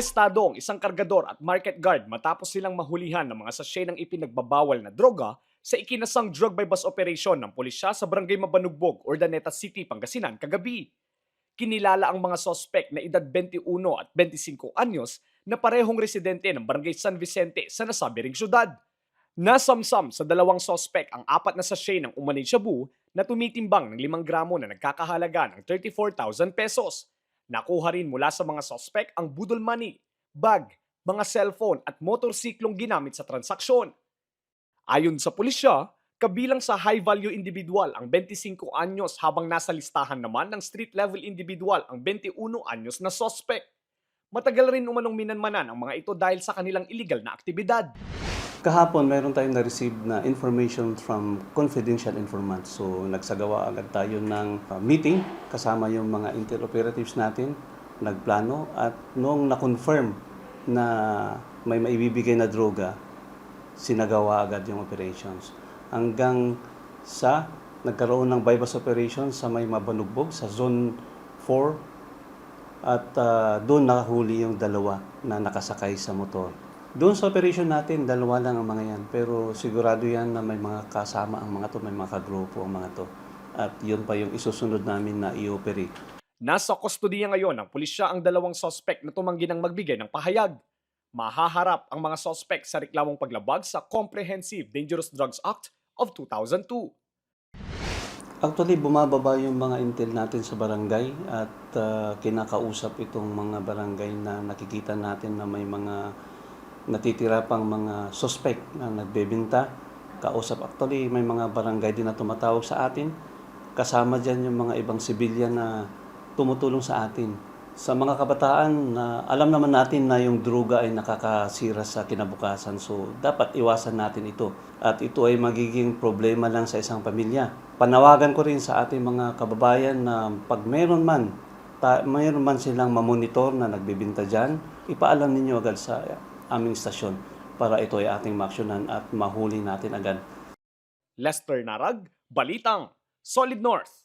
Arestado ang isang kargador at market guard matapos silang mahulihan ng mga sachet ng ipinagbabawal na droga sa ikinasang drug by bus operation ng pulisya sa Barangay Mabanugbog, Urdaneta City, Pangasinan kagabi. Kinilala ang mga sospek na edad 21 at 25 anyos na parehong residente ng Barangay San Vicente sa nasabing syudad. Nasamsam sa dalawang sospek ang 4 na sachet ng umanay shabu na tumitimbang ng 5 gramo na nagkakahalaga ng 34,000 pesos. Nakuha rin mula sa mga sospek ang budol money, bag, mga cellphone at motorsiklong ginamit sa transaksyon. Ayon sa pulisya, kabilang sa high-value individual ang 25 anyos habang nasa listahan naman ng street-level individual ang 21 anyos na sospek. Matagal rin umanong minanmanan ang mga ito dahil sa kanilang illegal na aktibidad. Kahapon, meron tayong na-receive na information from confidential informants. So, nagsagawa agad tayo ng meeting kasama yung mga intel operatives natin, nagplano, at noong na-confirm na may maibibigay na droga, sinagawa agad yung operations. Hanggang sa nagkaroon ng bypass operation sa may Mabanugbog, sa Zone 4, at doon nakahuli yung dalawa na nakasakay sa motor. Doon sa operation natin, dalawa lang ang mga yan. Pero sigurado yan na may mga kasama ang mga to, may mga kagrupo ang mga to. At yun pa yung isusunod namin na i-operate. Nasa kustodiya ngayon ng pulisya ang dalawang sospek na tumanggi ng magbigay ng pahayag. Mahaharap ang mga sospek sa reklamong paglabag sa Comprehensive Dangerous Drugs Act of 2002. Actually, bumababa yung mga intel natin sa barangay at kinakausap itong mga barangay na nakikita natin na may mga natitira pang mga suspect na nagbebenta. Kausap actually, may mga barangay din na tumatawag sa atin. Kasama dyan yung mga ibang sibilyan na tumutulong sa atin. Sa mga kabataan, alam naman natin na yung droga ay nakakasira sa kinabukasan. So, dapat iwasan natin ito. At ito ay magiging problema lang sa isang pamilya. Panawagan ko rin sa ating mga kababayan na pag mayroon man silang mamonitor na nagbibinta dyan, ipaalam ninyo agad sa aming stasyon para ito ay ating maaksyonan at mahuli natin agad. Lester Narag, Balitang, Solid North.